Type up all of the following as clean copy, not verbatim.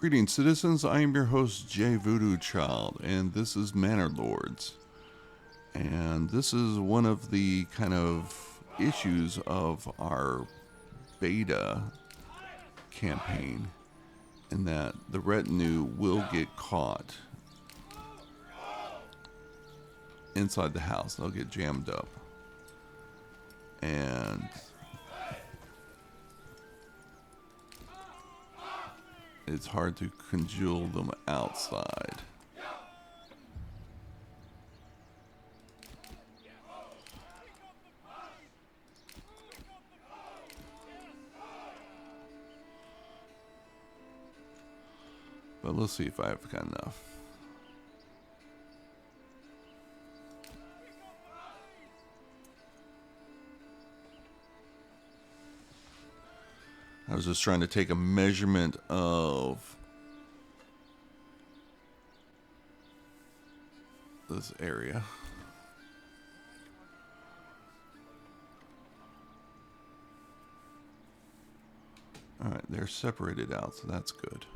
Greetings, citizens. I am your host, Jay Voodoo Child, and this is Manor Lords. And this is one of the kind of issues of our beta campaign, in that the retinue will get caught inside the house. They'll get jammed up. And it's hard to congeal them outside. But let's see if I've got enough. I was just trying to take a measurement of this area. Alright, they're separated out, so that's good.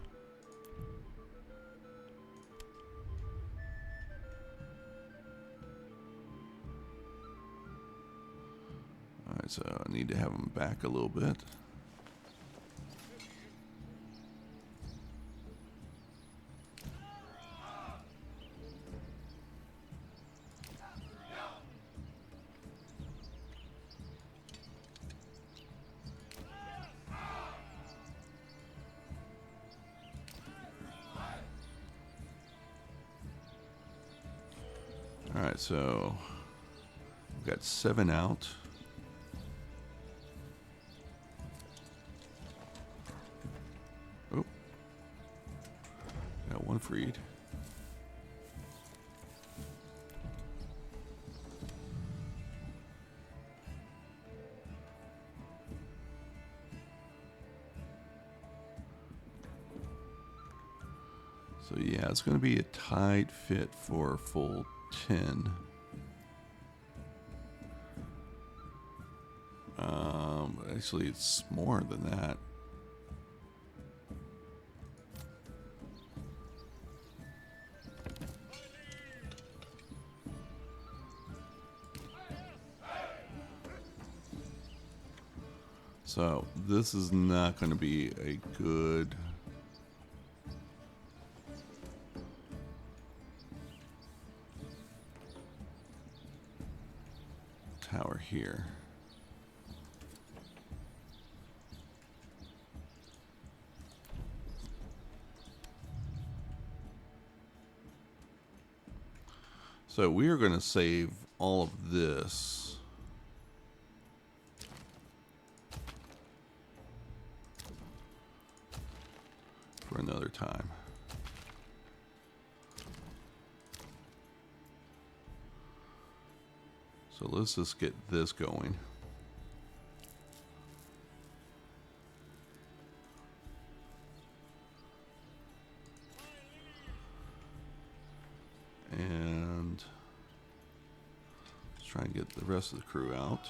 Alright, so I need to have them back a little bit. Alright, so we've got 7 out. Oh, got 1 freed. So yeah, it's going to be a tight fit for a full 10. Actually, it's more than that. So this is not going to be a good tower here. So we are going to save all of this for another time. So let's just get this going. And let's try and get the rest of the crew out.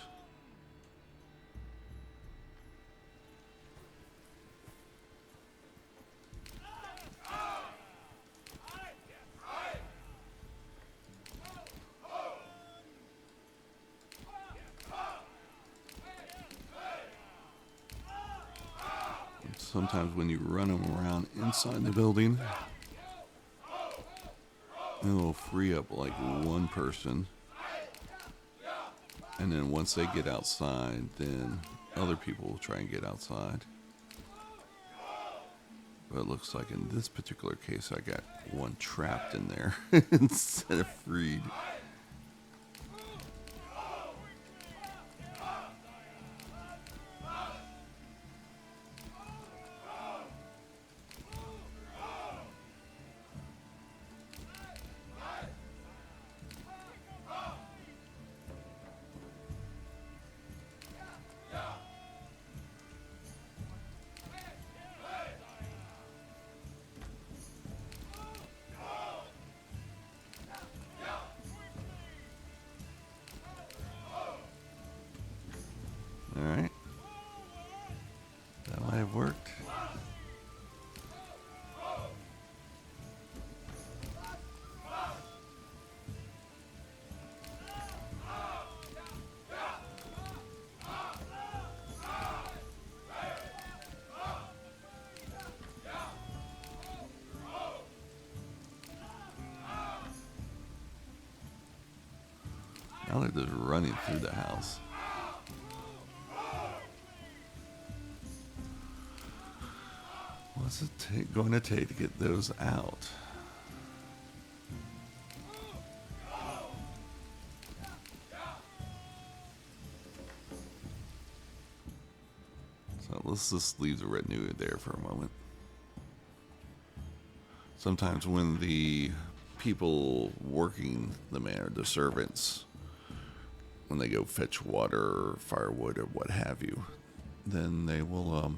Sometimes when you run them around inside the building, it'll free up like one person. And then once they get outside, then other people will try and get outside. But it looks like in this particular case, I got one trapped in there instead of freed. Now they're just running through the house. What's it going to take to get those out? So let's just leave the retinue there for a moment. Sometimes when the people working the manor, the servants, when they go fetch water or firewood or what have you, then they will all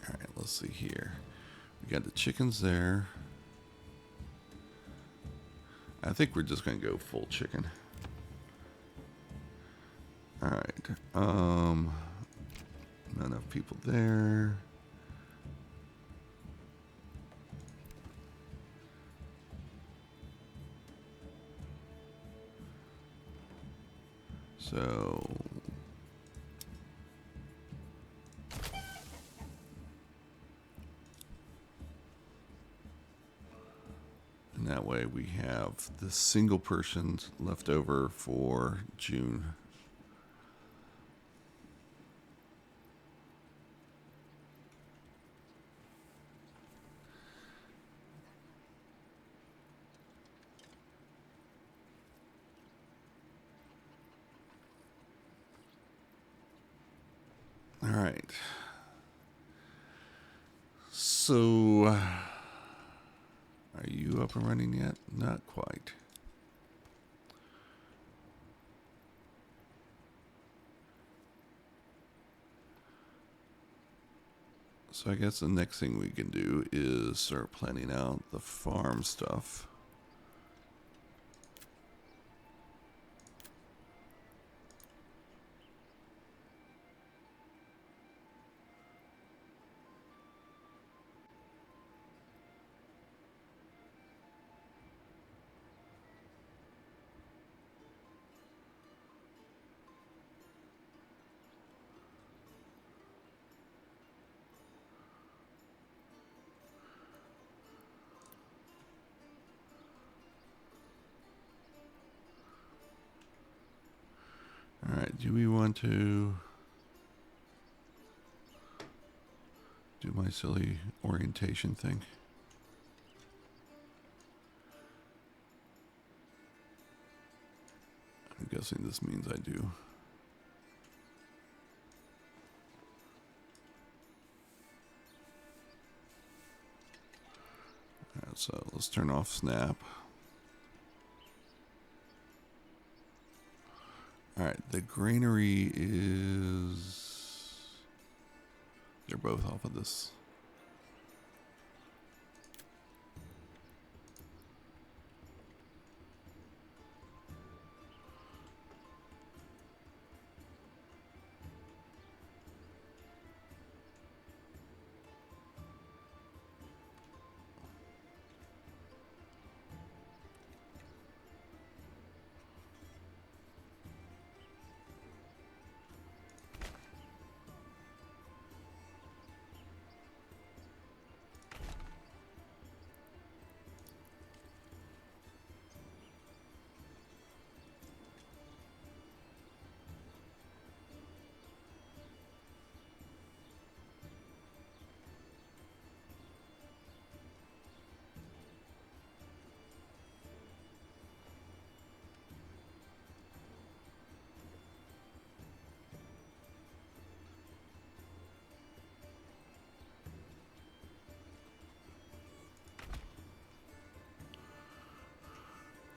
right, let's see here. We got the chickens there. I think we're just gonna go full chicken. All right. Not enough people there. So and that way we have the single person left over for June. All right. So, are you up and running yet? Not quite. So I guess the next thing we can do is start planning out the farm stuff. All right, do we want to do my silly orientation thing? I'm guessing this means I do. All right, so let's turn off snap. All right, the granary is... They're both off of this.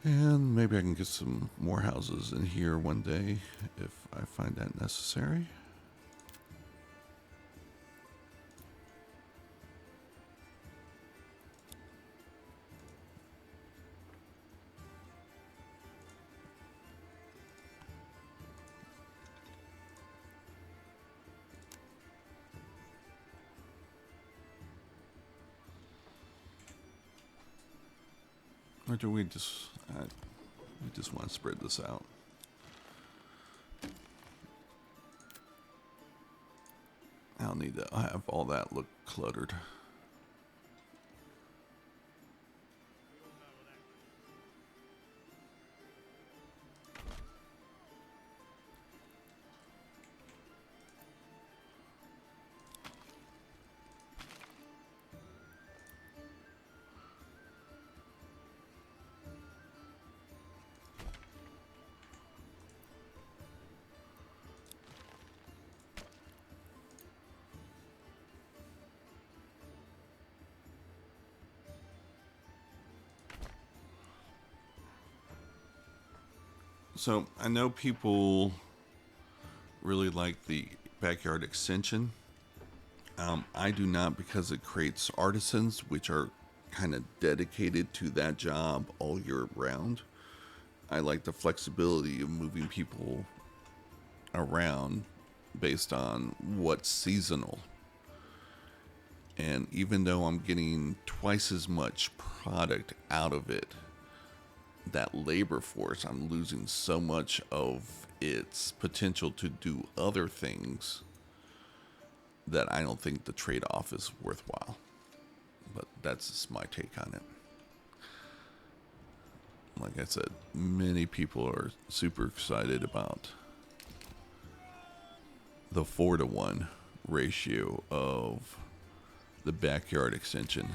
And maybe I can get some more houses in here one day if I find that necessary. Or do we just want to spread this out? I don't need to have all that look cluttered. So I know people really like the backyard extension. I do not, because it creates artisans which are kind of dedicated to that job all year round. I like the flexibility of moving people around based on what's seasonal. And even though I'm getting twice as much product out of it, that labor force, I'm losing so much of its potential to do other things that I don't think the trade off is worthwhile. But that's just my take on it. Like I said, many people are super excited about the 4-to-1 ratio of the backyard extension.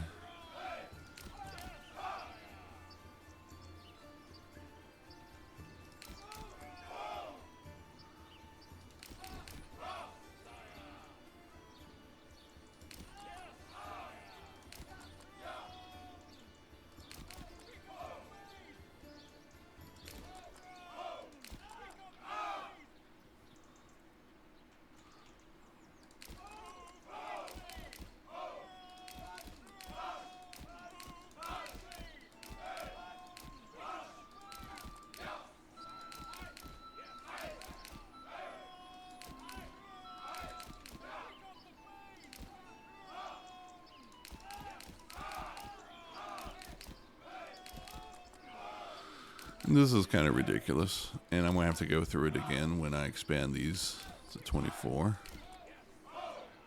This is kind of ridiculous, and I'm going to have to go through it again when I expand these to 24.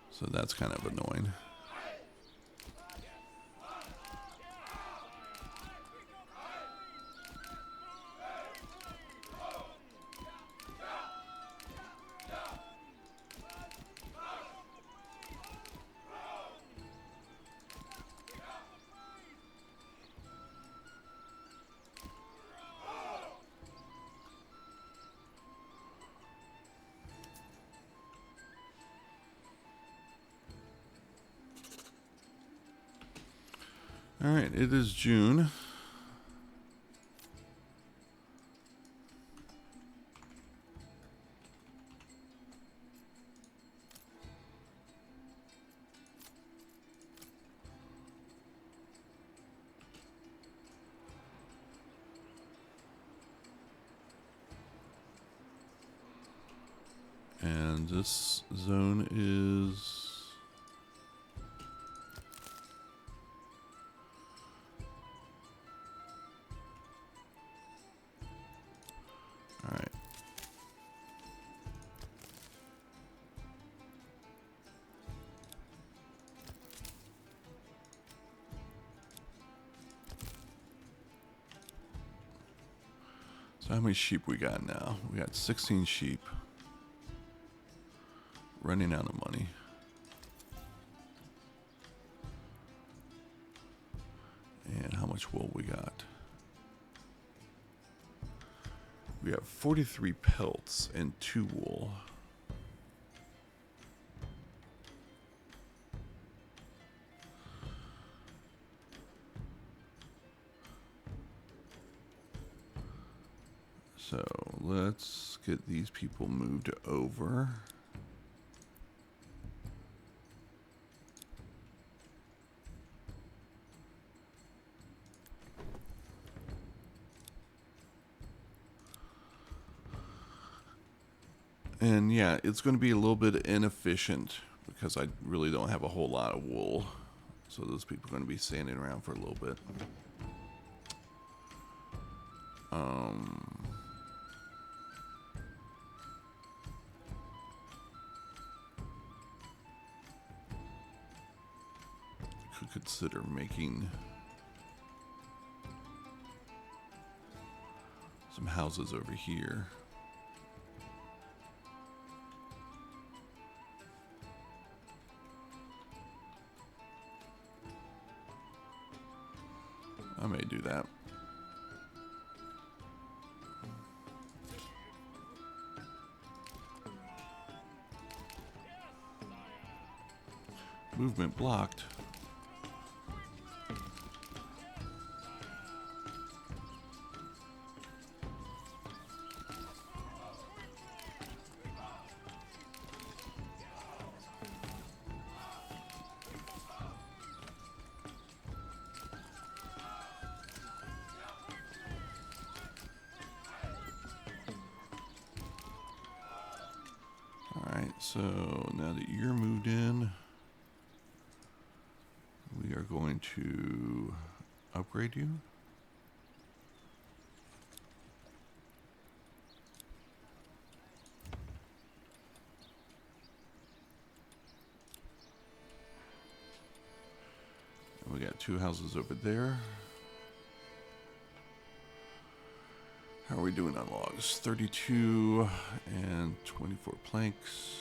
So that's kind of annoying. All right, it is June. And this zone is... All right. So how many sheep we got now? We got 16 sheep. Running out of money. And how much wool we got? We have 43 pelts and 2 wool. So let's get these people moved over. And yeah, it's going to be a little bit inefficient because I really don't have a whole lot of wool. So those people are going to be standing around for a little bit. Could consider making some houses over here. I may do that. Movement blocked. so now that you're moved in, we are going to upgrade you. We got 2 houses over there. How are we doing on logs? 32 and 24 planks.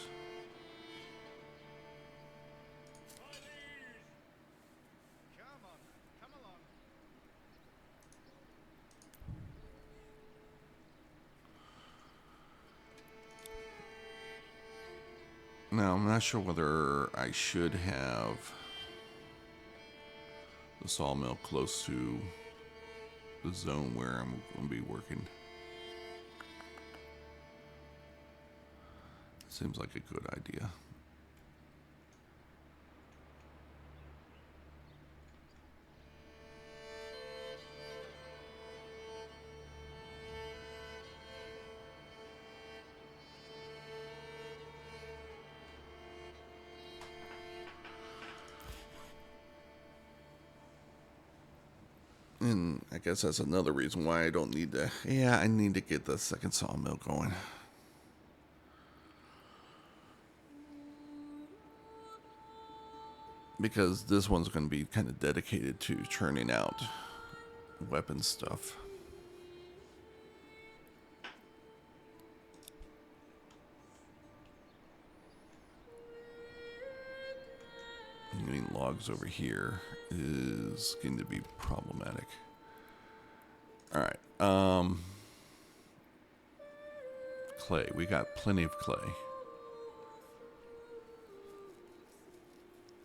Now, I'm not sure whether I should have the sawmill close to the zone where I'm going to be working. Seems like a good idea. And I guess that's another reason why I don't need to. Yeah, I need to get the second sawmill going. Because this one's going to be kind of dedicated to churning out weapon stuff. Getting logs over here is going to be problematic. All right. Clay. We got plenty of clay.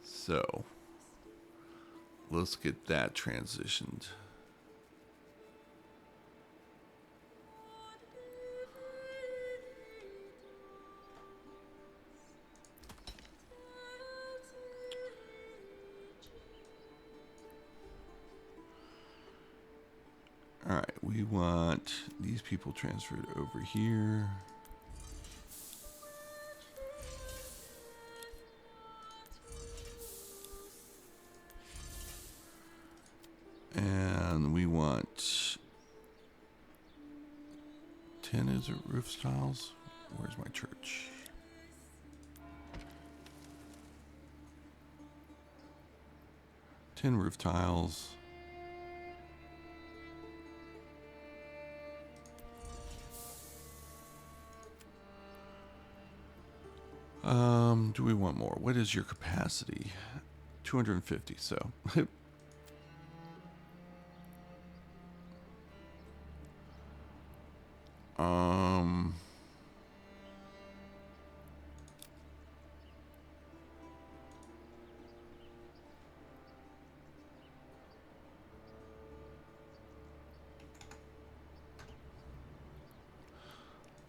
So, let's get that transitioned. All right, we want these people transferred over here. And we want 10 is it roof styles? Where's my church? Ten roof tiles. Do we want more? What is your capacity? 250, so.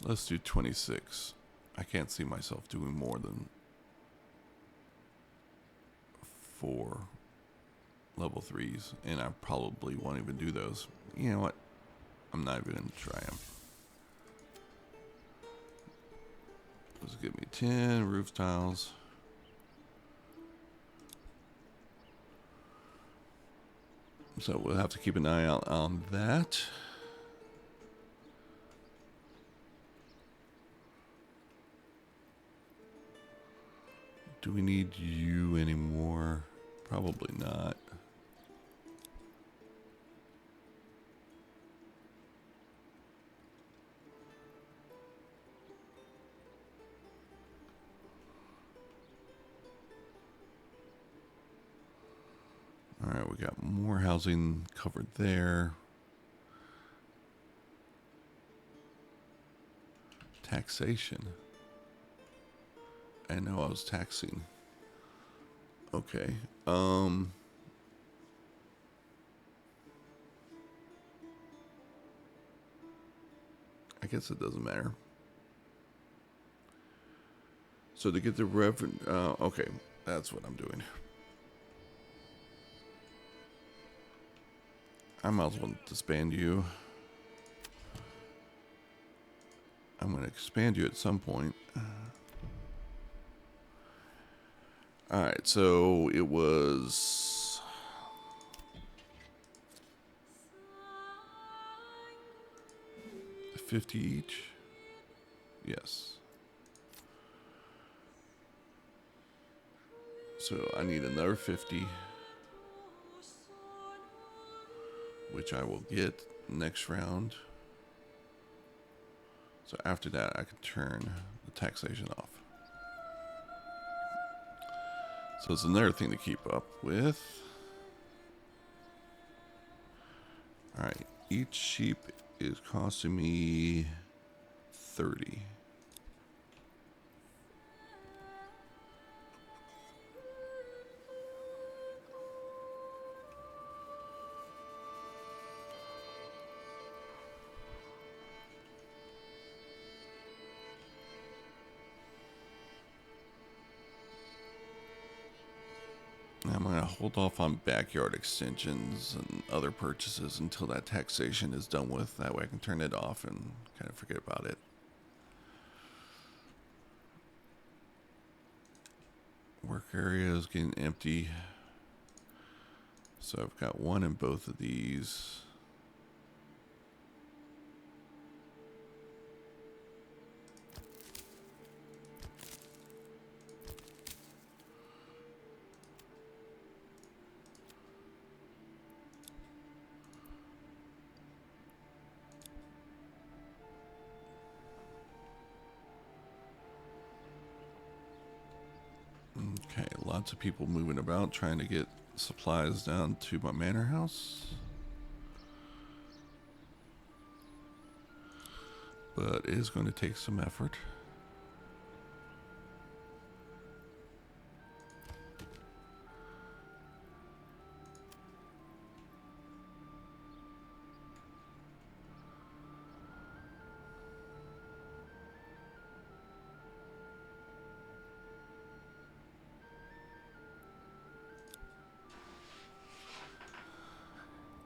Let's do 26. I can't see myself doing more than 4 level 3s, and I probably won't even do those. You know what? I'm not even going to try them. Let's give me 10 roof tiles. So we'll have to keep an eye out on that. Do we need you anymore? Probably not. All right, we got more housing covered there. Taxation. I know I was taxing. Okay. I guess it doesn't matter. So to get the revenue, okay, that's what I'm doing. I might as well disband you. I'm going to expand you at some point. All right, so it was 50 each. Yes. So I need another 50, which I will get next round. So after that, I can turn the taxation off. So it's another thing to keep up with. All right, each sheep is costing me 30. I'm going to hold off on backyard extensions and other purchases until that taxation is done with. That way I can turn it off and kind of forget about it. Work area is getting empty. So I've got one in both of these. Okay, lots of people moving about trying to get supplies down to my manor house. But it is going to take some effort.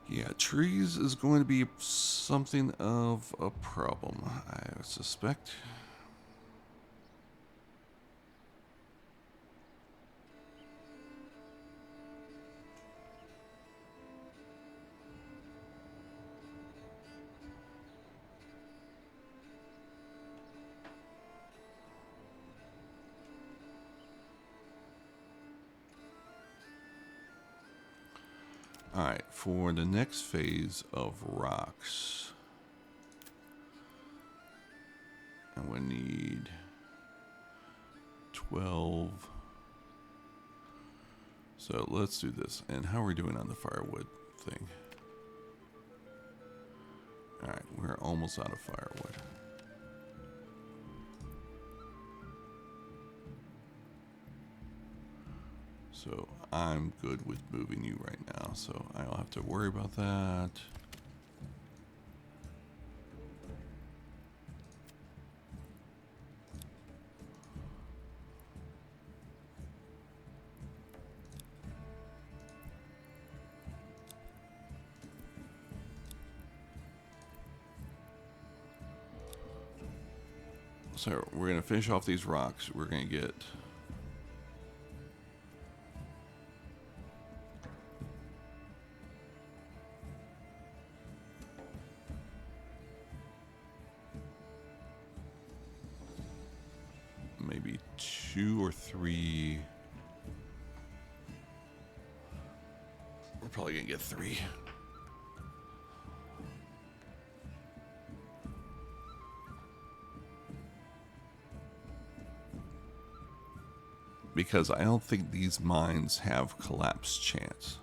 Yeah, trees is going to be something of a problem, I suspect. Alright, for the next phase of rocks, I'm going to need 12. So let's do this. And how are we doing on the firewood thing? Alright, we're almost out of firewood. So I'm good with moving you right now, so I don't have to worry about that. So we're going to finish off these rocks. We're going to get maybe 2 or 3. We're probably going to get 3. Because I don't think these mines have collapse chance.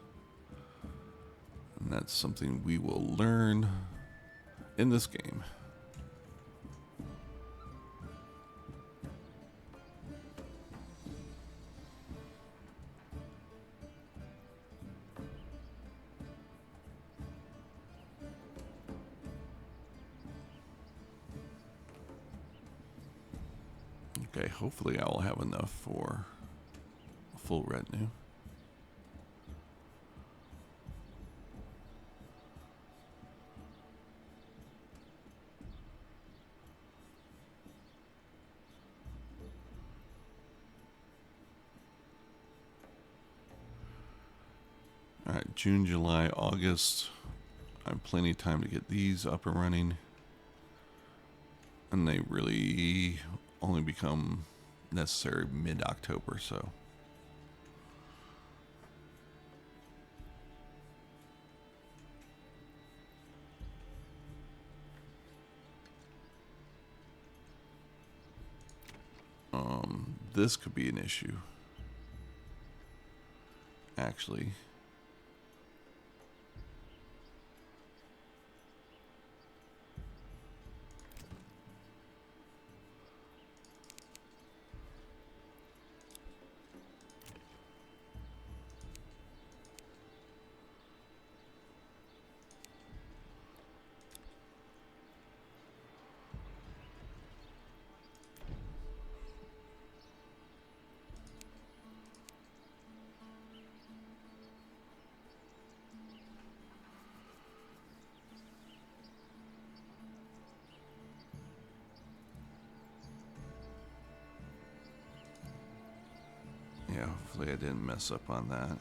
And that's something we will learn in this game. Okay, hopefully I will have enough for a full retinue. June, July, August. I have plenty of time to get these up and running. And they really only become necessary mid-October, so. This could be an issue. Actually. Yeah, hopefully I didn't mess up on that.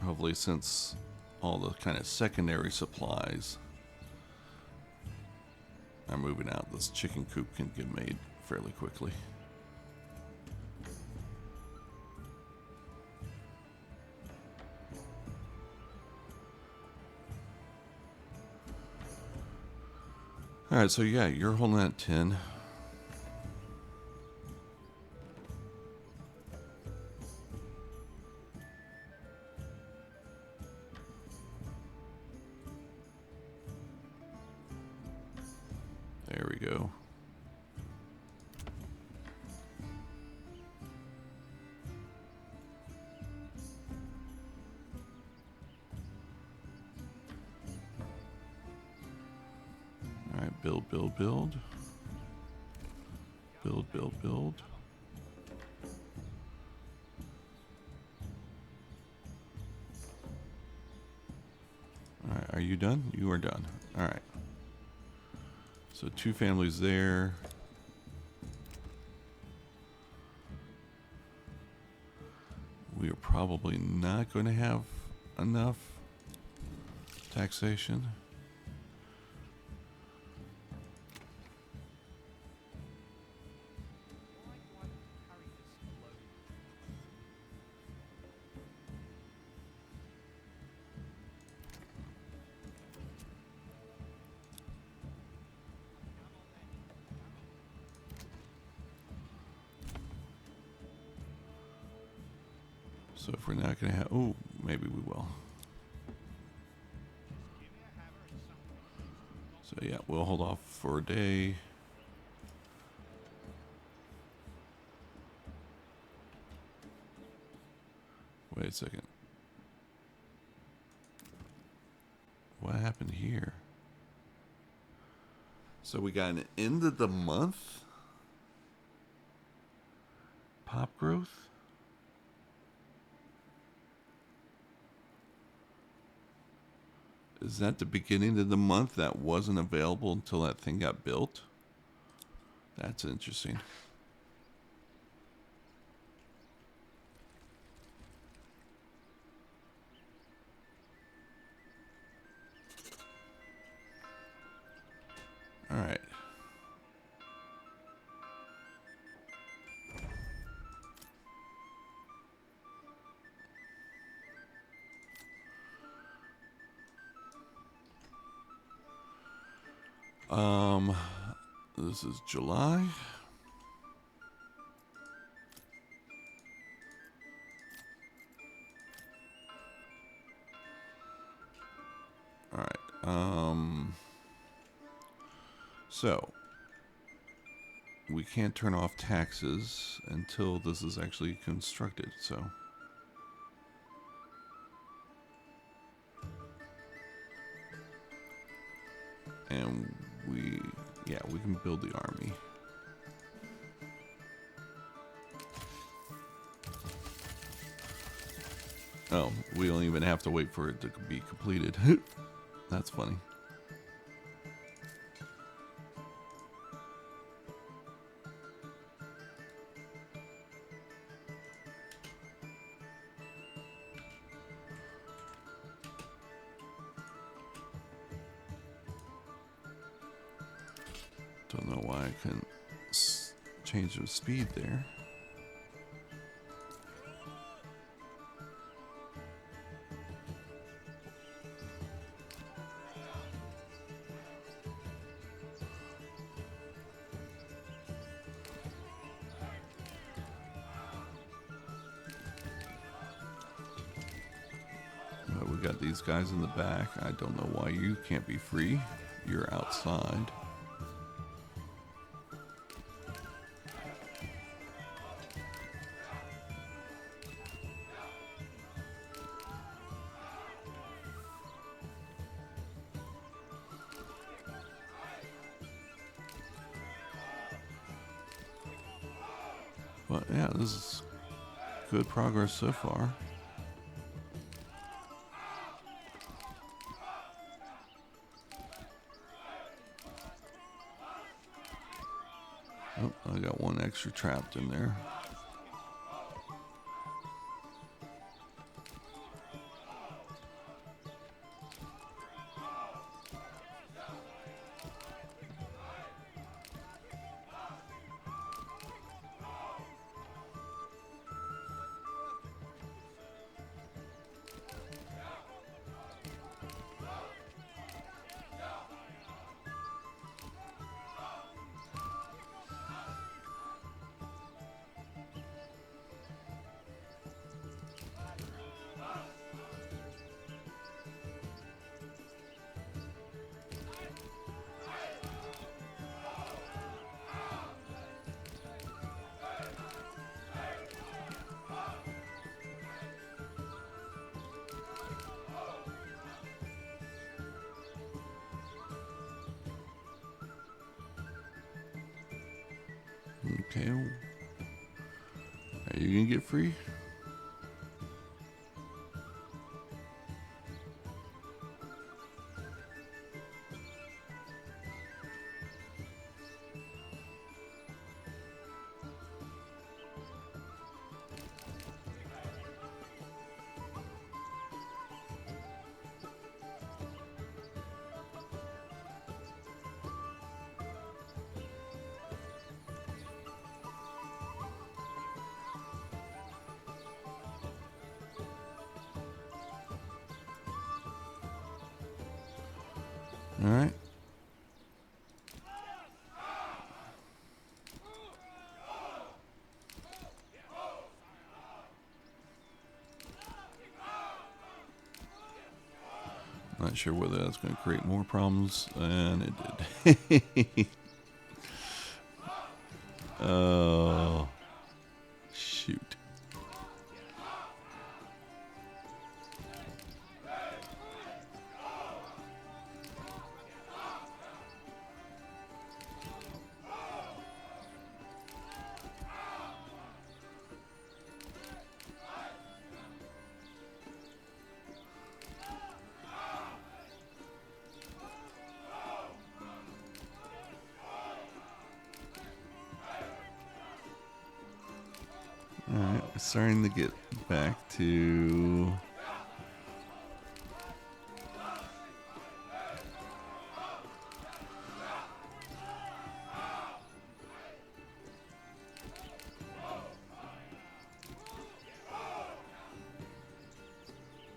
Hopefully, since all the kind of secondary supplies are moving out, this chicken coop can get made fairly quickly. Alright, so yeah, you're holding that 10. There we go. Alright, build, build, build. Build, build, build. Alright, are you done? You are done. Alright. So 2 families there. We are probably not going to have enough taxation. So if we're not going to have... Oh, maybe we will. So yeah, we'll hold off for a day. Wait a second. What happened here? So we got an end of the month pop growth? Is that the beginning of the month that wasn't available until that thing got built? That's interesting. All right. This is July. All right. So we can't turn off taxes until this is actually constructed, so. And we can build the army. Oh, we don't even have to wait for it to be completed. That's funny. Don't know why I couldn't change the speed there. But we got these guys in the back. I don't know why you can't be free. You're outside. But yeah, this is good progress so far. Oh, I got one extra trapped in there. Okay. Are you gonna get free? All right. Not sure whether that's going to create more problems, and it did. Oh, shoot. All right, we're starting to get back to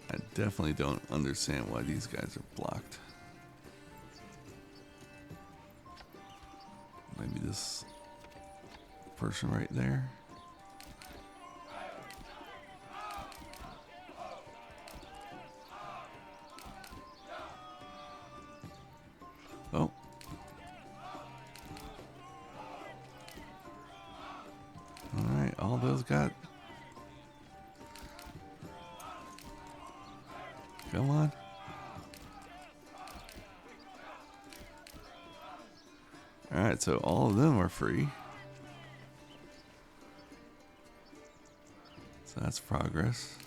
I definitely don't understand why these guys are blocked. Maybe this person right there. Oh. All right, all those got. Come on. All right, so all of them are free. So that's progress.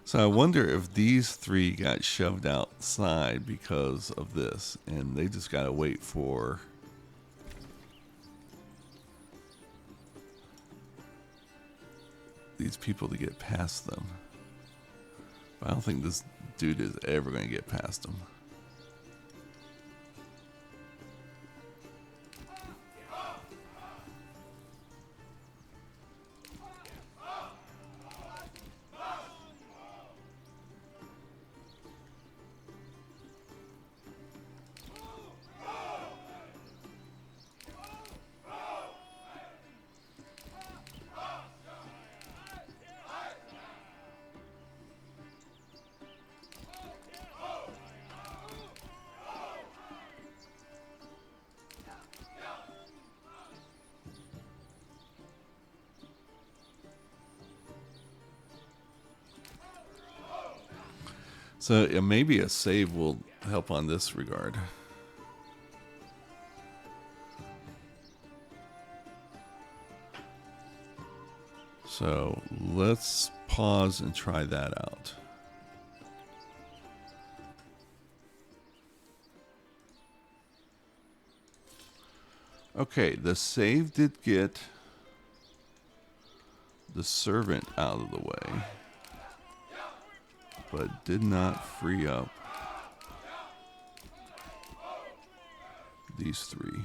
So I wonder if these three got shoved outside because of this, and they just gotta wait for these people to get past them. But I don't think this dude is ever gonna get past them. So maybe a save will help on this regard. So let's pause and try that out. Okay, the save did get the servant out of the way, but did not free up these three.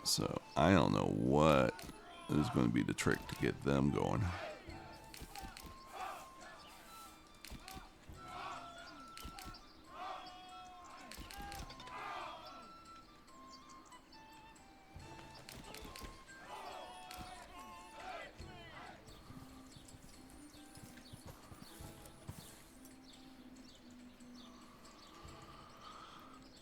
So I don't know what is going to be the trick to get them going.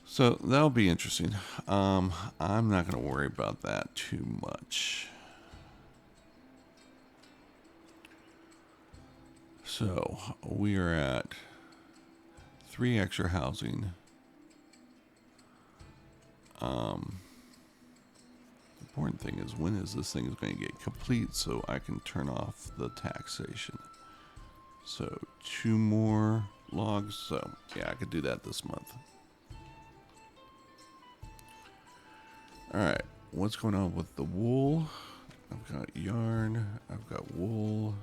So that'll be interesting. I'm not going to worry about that too much. So we are at 3 extra housing. The important thing is, when is this thing going to get complete so I can turn off the taxation? So 2 more logs. So yeah, I could do that this month. Alright, what's going on with the wool? I've got yarn, I've got wool.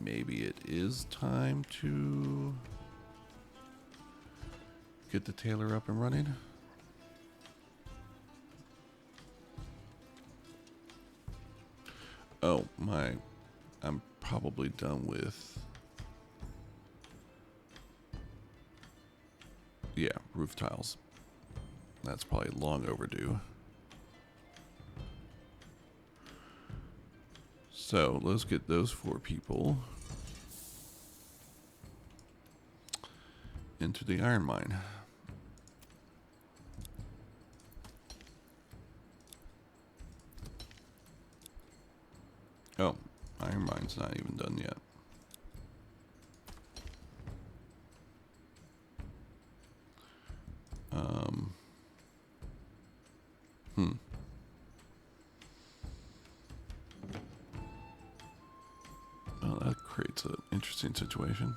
Maybe it is time to get the tailor up and running. Oh, I'm probably done with, yeah, roof tiles. That's probably long overdue. So let's get those 4 people into the iron mine. Oh, iron mine's not even done yet. Oh, that creates an interesting situation.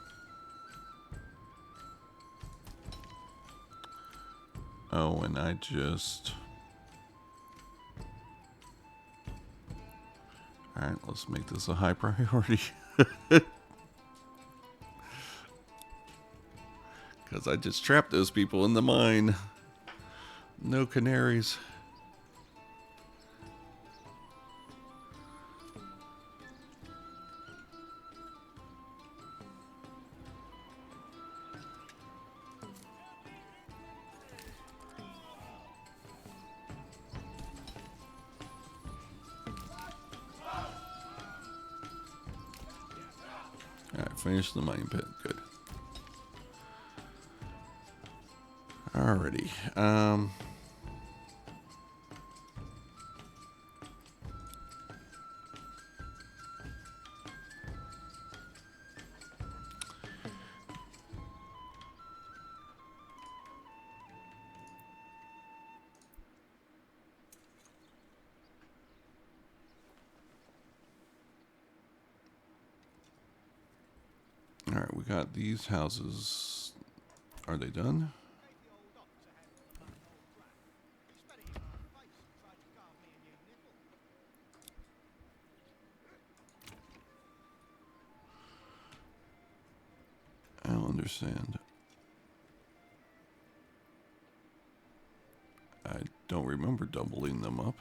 Oh, and I just... Alright, let's make this a high priority. Because I just trapped those people in the mine. No canaries. Alright, finish the mine pit. Good. Alrighty. All right, we got these houses. Are they done? I don't understand. I don't remember doubling them up.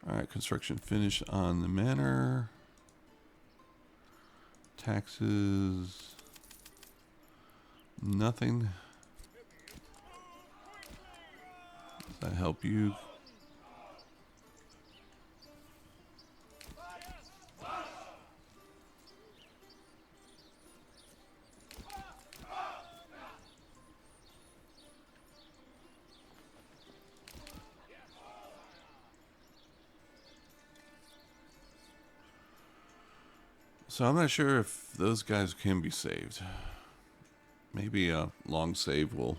All right, construction finished on the manor. Taxes. Nothing. Does that help you? So I'm not sure if those guys can be saved. Maybe a long save will,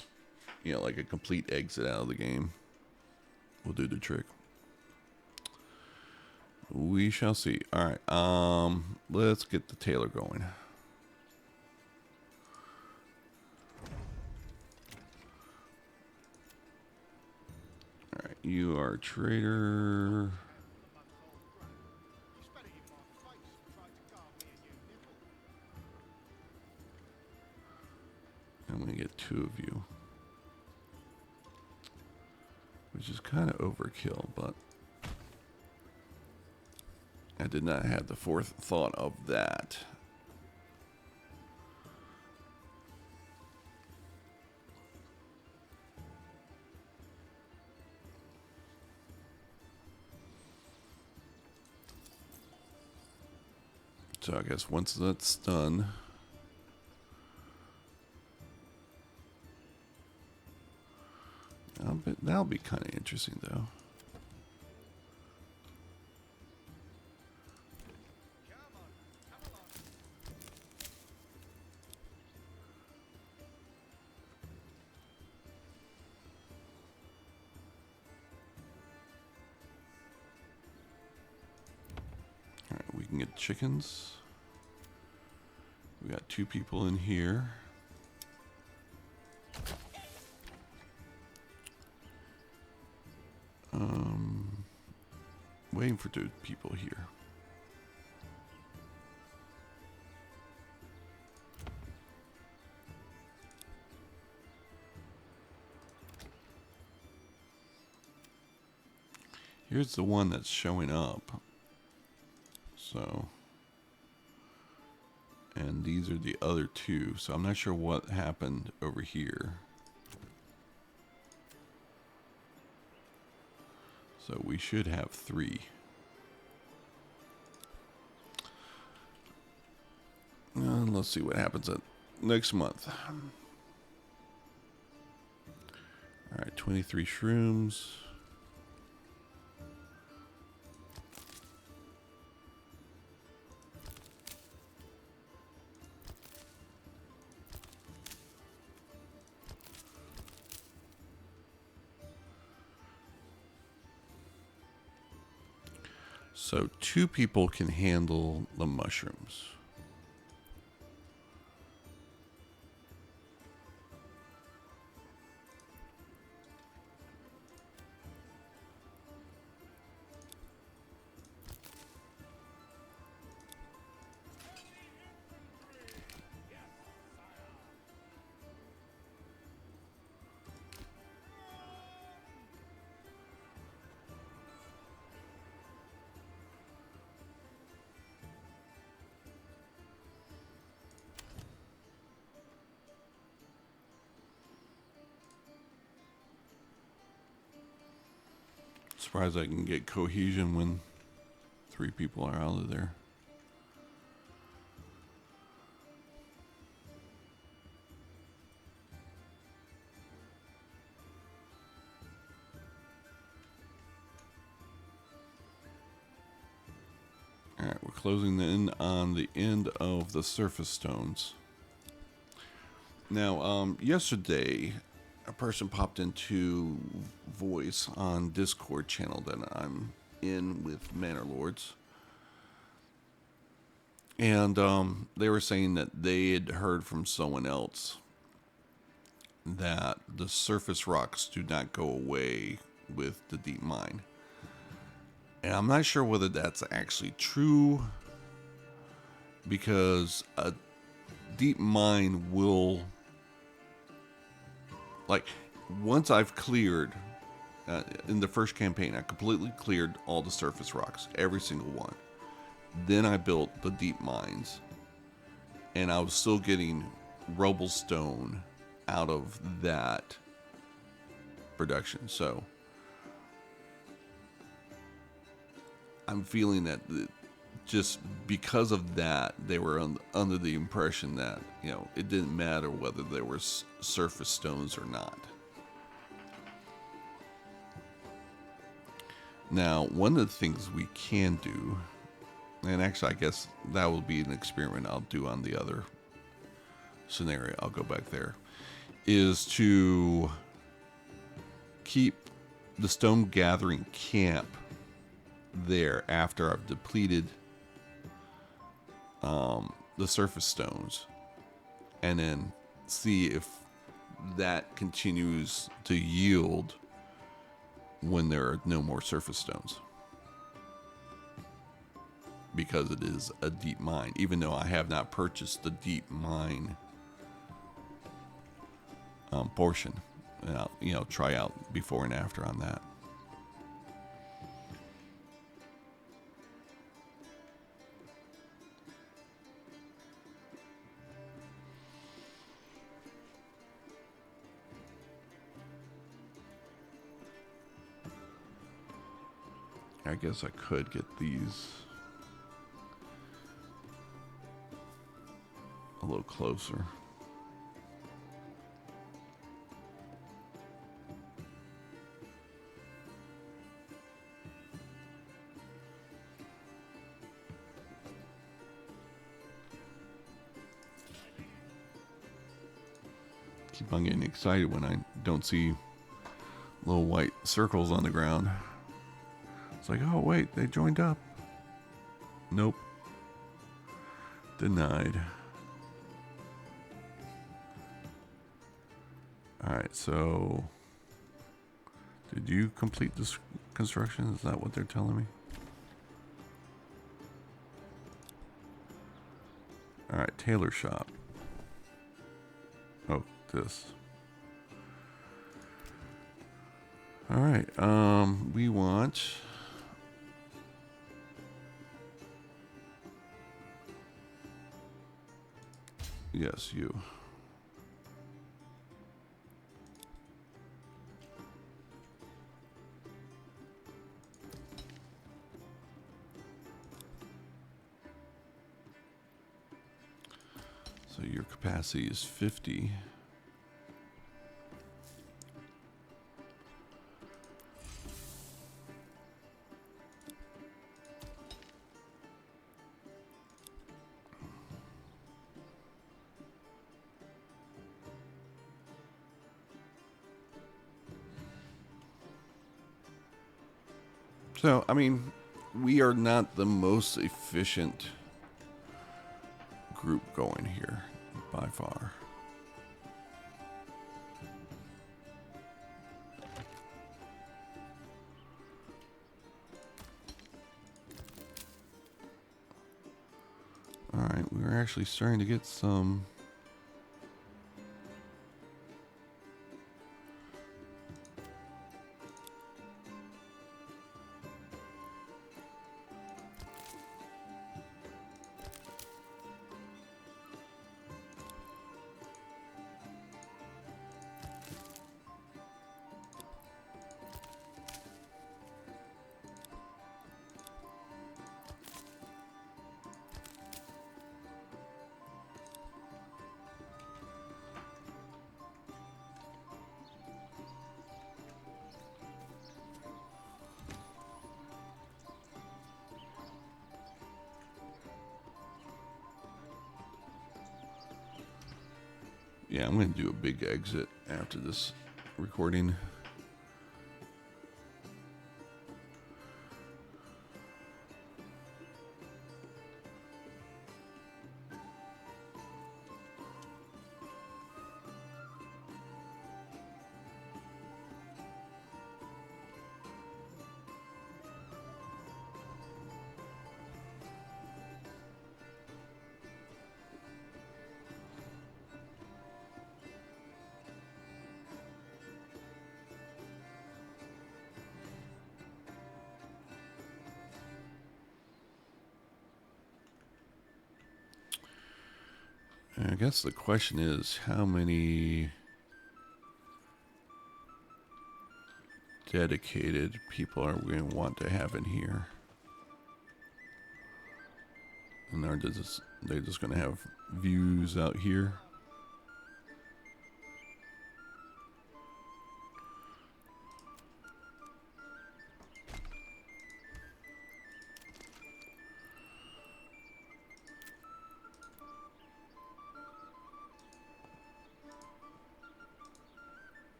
like a complete exit out of the game will do the trick. We shall see. All right, let's get the tailor going. All right, you are a trader. I'm going to get 2 of you, which is kind of overkill, but I did not have the forethought of that. So I guess once that's done, that'll be kind of interesting, though. All right, we can get chickens. We got 2 people in here. Waiting for 2 people here. Here's the one that's showing up. So, and these are the other 2. So I'm not sure what happened over here. So we should have 3. And let's see what happens next month. All right, 23 shrooms. So 2 people can handle the mushrooms. Surprised I can get cohesion when 3 people are out of there. All right, we're closing in on the end of the surface stones. Now, yesterday, a person popped into voice on Discord channel that I'm in with Manor Lords. And they were saying that they had heard from someone else that the surface rocks do not go away with the deep mine. And I'm not sure whether that's actually true, because a deep mine will, like, once I've cleared, in the first campaign, I completely cleared all the surface rocks, every single one. Then I built the deep mines, and I was still getting rubblestone out of that production. So I'm feeling that just because of that, they were under the impression that, you know, it didn't matter whether there were surface stones or not. Now, one of the things we can do, and actually I guess that will be an experiment I'll do on the other scenario, I'll go back there, is to keep the stone gathering camp there after I've depleted the surface stones, and then see if that continues to yield when there are no more surface stones, because it is a deep mine, even though I have not purchased the deep mine portion. And I'll, you know, try out before and after on that. I guess I could get these a little closer. Keep on getting excited when I don't see little white circles on the ground. It's like, oh wait, they joined up. Nope. Denied. Alright, so did you complete this construction? Is that what they're telling me? Alright, tailor shop. Oh, this. Alright, we want yes, you. So your capacity is 50. So, I mean, we are not the most efficient group going here, by far. Alright, we're actually starting to get some... Yeah, I'm going to do a big exit after this recording. I guess the question is, how many dedicated people are we going to want to have in here? And they're just going to have views out here.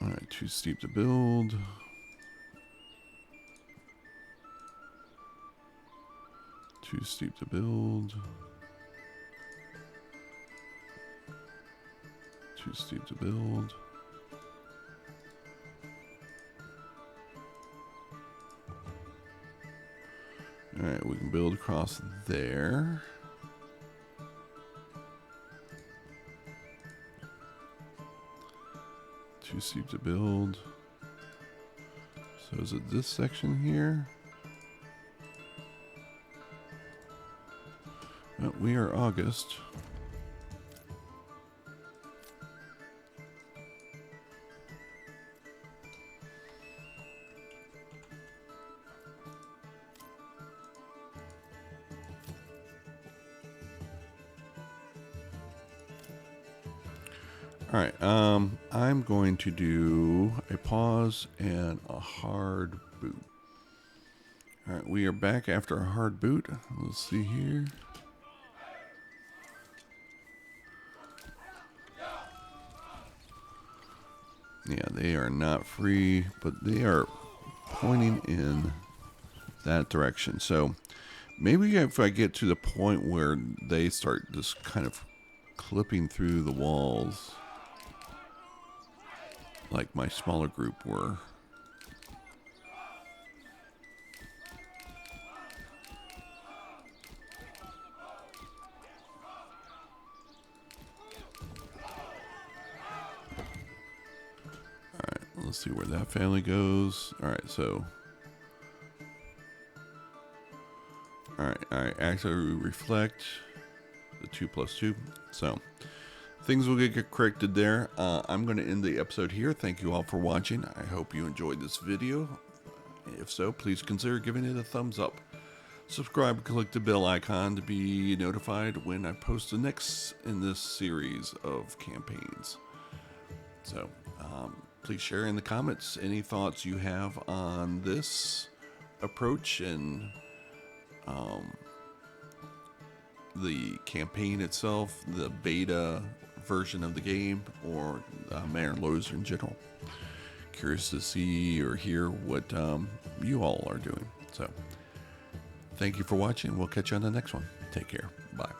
Alright, too steep to build. Too steep to build. Too steep to build. Alright, we can build across there. Too steep to build. So is it this section here? Oh, we are August. All right, I'm going to do a pause and a hard boot. All right, we are back after a hard boot. Let's see here. Yeah, they are not free, but they are pointing in that direction. So maybe if I get to the point where they start just kind of clipping through the walls, like my smaller group were. Alright, let's see where that family goes. Alright, so. Alright, actually reflect the 2 plus 2. So. Things will get corrected there. I'm going to end the episode here. Thank you all for watching. I hope you enjoyed this video. If so, please consider giving it a thumbs up. Subscribe and click the bell icon to be notified when I post the next in this series of campaigns. So, please share in the comments any thoughts you have on this approach and the campaign itself, the beta version of the game, or Manor Lords in general. Curious to see or hear what you all are doing. So, thank you for watching. We'll catch you on the next one. Take care. Bye.